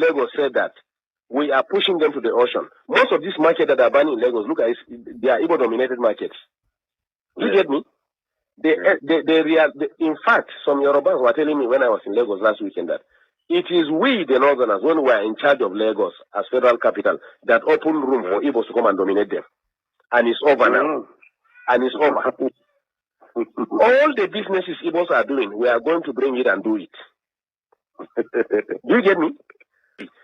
Lagos said that we are pushing them to the ocean. Most of these markets that are banning in Lagos, look at it, they are Igbo-dominated markets. You get me? In fact, some Yorubas were telling me when I was in Lagos last weekend that it is we, the Northerners, when we are in charge of Lagos as federal capital, that open room for Igbos to come and dominate them. And it's over now. And it's over. All the businesses Igbos are doing, we are going to bring it and do it. Do you get me?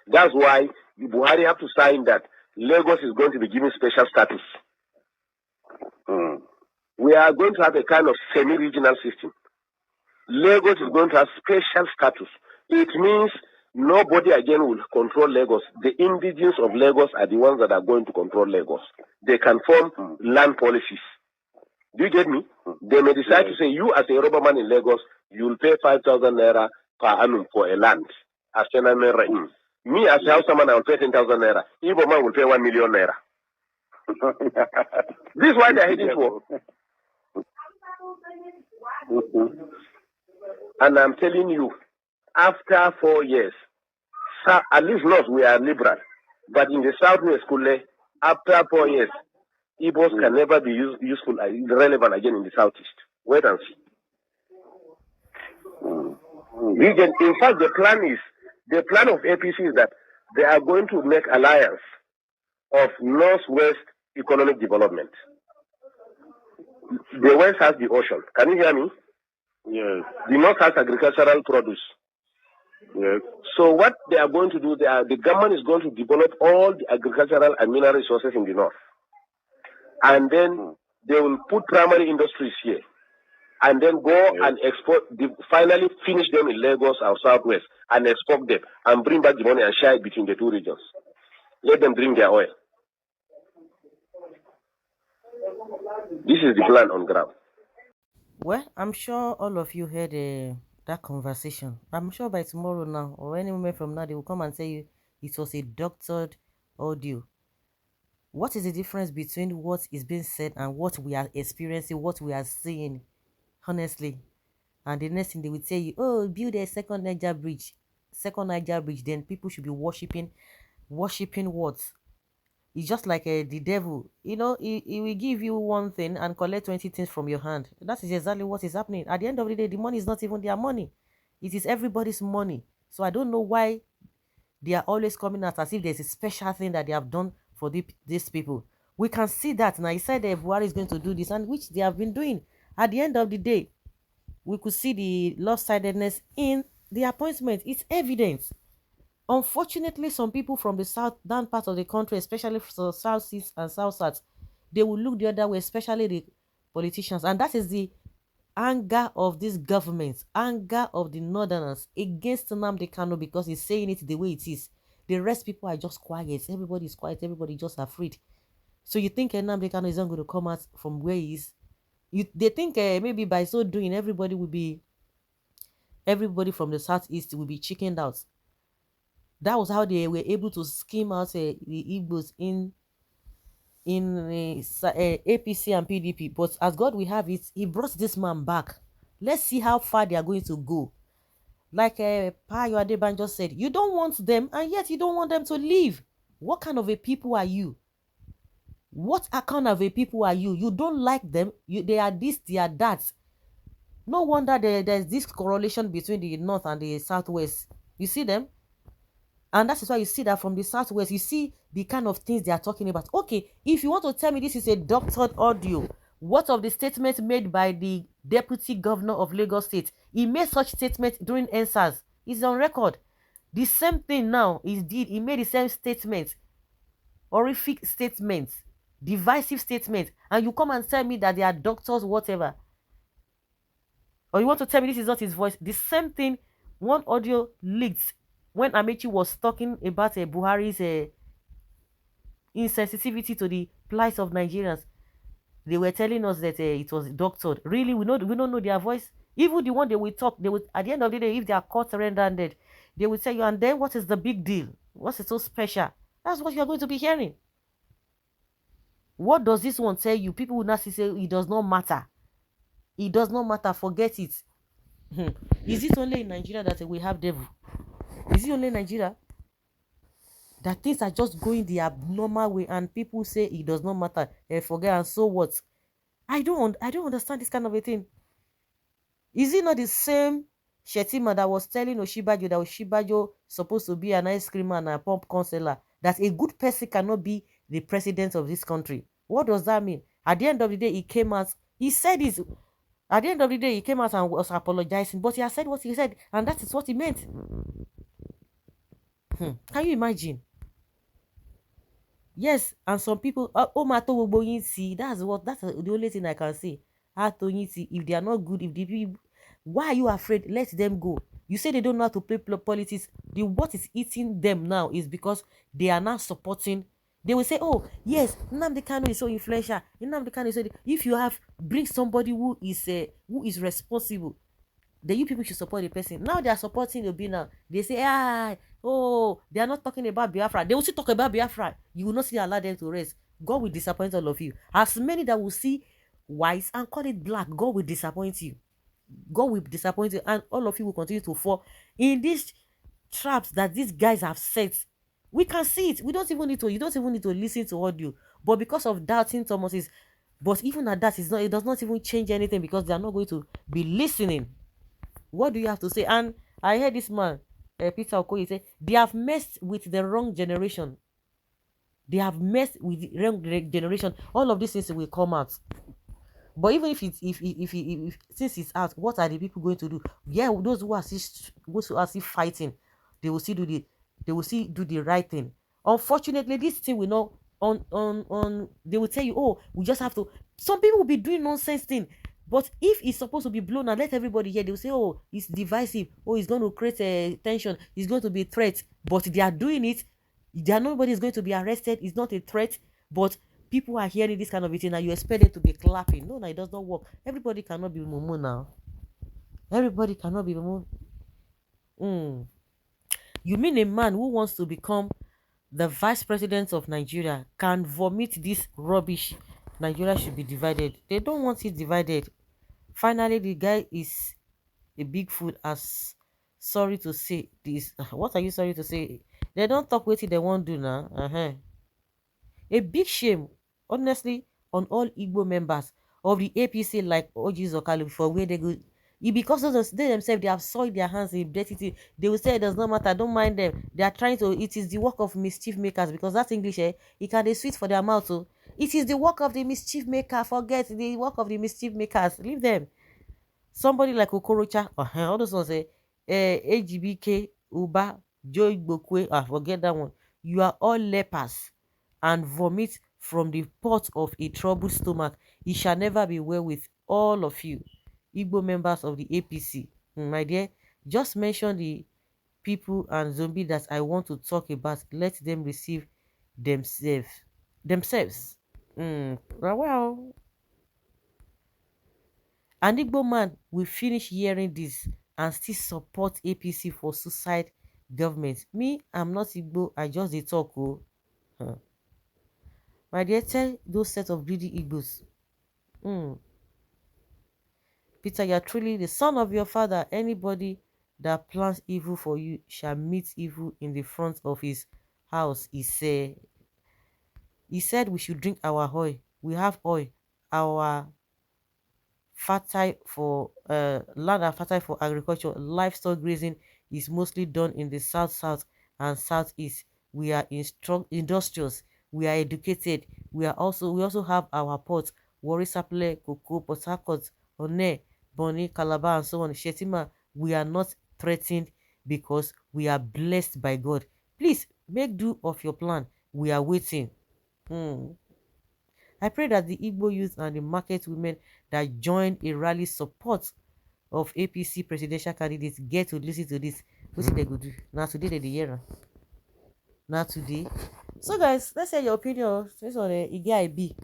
That's why Buhari have to sign that Lagos is going to be given special status. We are going to have a kind of semi-regional system. Lagos is going to have special status. It means nobody again will control Lagos. The indigenes of Lagos are the ones that are going to control Lagos. They can form land policies. Do you get me? They may decide to say, you as a Yoruba man in Lagos, you will pay 5,000 naira per annum for a land. As me as a Hausa man, I will pay 10,000 naira. Igbo man will pay 1 million naira. This is why they are heading for. And I'm telling you, after 4 years, at least not we are liberal, but in the Southwest, after 4 years, Igbos can never be useful, relevant again in the Southeast. Wait and see. In fact, the plan of APC is that they are going to make alliance of Northwest economic development. The West has the ocean. Can you hear me? Yes. The North has agricultural produce. Yes. So what they are going to do, the government is going to develop all the agricultural and mineral resources in the North. And then they will put primary industries here. And then go and export, finally finish them in Lagos or Southwest and export them and bring back the money and share it between the two regions. Let them drink their oil. This is the plan on ground. Well, I'm sure all of you heard that conversation. I'm sure by tomorrow now, or any moment from now, they will come and tell you it was a doctored audio. What is the difference between what is being said and what we are experiencing, what we are seeing, honestly? And the next thing they will tell you, oh, build a second Niger bridge. Second Niger bridge, then people should be worshipping what? It's just like the devil. You know, he will give you one thing and collect 20 things from your hand. That is exactly what is happening. At the end of the day, the money is not even their money. It is everybody's money. So I don't know why they are always coming out as if there's a special thing that they have done for these people. We can see that now. He said that Buhari is going to do this, and which they have been doing. At the end of the day, we could see the lopsidedness in the appointment. It's evident. Unfortunately, some people from the down part of the country, especially from the southeast and south, they will look the other way, especially the politicians. And that is the anger of this government, anger of the northerners against Nnamdi Kanu, because he's saying it the way it is. The rest people are just quiet. Everybody is quiet. Everybody just afraid. So you think Nnamdi Kanu is not going to come out from where he is? They think maybe by so doing, everybody from the southeast will be chickened out. That was how they were able to scheme out the Igbos in APC and PDP. But as God will have it, he brought this man back. Let's see how far they are going to go. Like Payo Adebanjo said, you don't want them, and yet you don't want them to leave. What kind of a people are you? What kind of a people are you? You don't like them. They are this, they are that. No wonder there's this correlation between the north and the southwest. You see them? And that is why you see that from the southwest, you see the kind of things they are talking about. Okay, if you want to tell me this is a doctored audio, what of the statement made by the deputy governor of Lagos State? He made such statement during NSAS. It's on record. The same thing now he did. He made the same statement. Horrific statement. Divisive statement. And you come and tell me that they are doctors, whatever. Or you want to tell me this is not his voice. The same thing, one audio leaked when Amechi was talking about Buhari's insensitivity to the plight of Nigerians. They were telling us that it was doctored. Really, we don't know their voice. Even the one they will talk, they will, at the end of the day, if they are caught red-handed, they will tell you, and then what is the big deal? What's it so special? That's what you are going to be hearing. What does this one tell you? People will not say it does not matter. It does not matter. Forget it. Is it only in Nigeria that we have devil? Is it only in Nigeria? that things are just going the abnormal way, and people say it does not matter, forget, and so what? I don't understand this kind of a thing. Is it not the same Shetima that was telling Oshibajo that Oshibajo supposed to be an ice cream and a pump counselor, that a good person cannot be the president of this country? What does that mean? At the end of the day, he came out, he said this. At the end of the day, he came out and was apologizing, but he has said what he said, and that is what he meant. Can you imagine? Yes, and some people, oh my see, that's the only thing I can say. See, if they are not good, if the people, why are you afraid? Let them go. You say they don't know how to play politics. What is eating them now is because they are now supporting. They will say, oh yes, Nnamdi Kanu is so influential. Nnamdi Kanu is so. If you have bring somebody who is responsible, then you people should support the person. Now they are supporting Obi now. They say, oh, they are not talking about Biafra. They will still talk about Biafra. You will not see allow them to rest. God will disappoint all of you. As many that will see white and call it black, God will disappoint you. God will disappoint you, and all of you will continue to fall in these traps that these guys have set. We can see it. We don't even need to. You don't even need to listen to audio. But because of doubting Thomas's, but even at that, it does not even change anything, because they are not going to be listening. What do you have to say? And I heard this man, Peter Okoye, say they have messed with the wrong generation. They have messed with the wrong generation. All of these things will come out. But even if it's if since it's out, what are the people going to do? Yeah, those who are still fighting, they will still do the right thing. Unfortunately, this thing will not on they will tell you, oh, we just have to. Some people will be doing nonsense thing. But if it's supposed to be blown and let everybody hear, they will say, oh, it's divisive. Oh, it's going to create a tension. It's going to be a threat. But they are doing it. Nobody is going to be arrested. It's not a threat. But people are hearing this kind of thing and you expect them to be clapping. No, it does not work. Everybody cannot be Mumu now. Everybody cannot be Mumu. You mean a man who wants to become the vice president of Nigeria can vomit this rubbish? Nigeria should be divided. They don't want it divided. Finally, the guy is a big fool, as sorry to say this. What are you sorry to say? They don't talk wetin they won't do now. A big shame, honestly, on all Igbo members of the APC like Oji Zokalo, for where they go. Because they themselves, they have soiled their hands in dirty things. They will say it does not matter, don't mind them. They are trying to, it is the work of mischief makers, because that's English, it can be sweet for their mouth. So it is the work of the mischief maker. Forget the work of the mischief makers. Leave them. Somebody like Okorocha, all those ones say, AGBK, Uba, Joy Bokwe, forget that one. You are all lepers and vomit from the pot of a troubled stomach. It shall never be well with all of you, Igbo members of the APC. My dear, just mention the people and zombie that I want to talk about. Let them receive themselves. Well, an Igbo man will finish hearing this and still support APC for suicide government. Me, I'm not Igbo, I just dey talk. My dear, tell those set of greedy Igbos. Peter, you are truly the son of your father. Anybody that plans evil for you shall meet evil in the front of his house. He said we should drink our oil. We have oil. Our fertile for land are fertile for agriculture. Livestock grazing is mostly done in the south and southeast. We are industrious. We are educated. We also have our ports: Warri, Sapele, Cocoa, Port Harcourt, One, Bonny, Calabar, and so on. Shettima, we are not threatened because we are blessed by God. Please make do of your plan. We are waiting. I pray that the Igbo youth and the market women that join a rally support of APC presidential candidates get to listen to this. What they go do? Now today they hear. Now today. So guys, let's hear your opinion. This on Ige IB.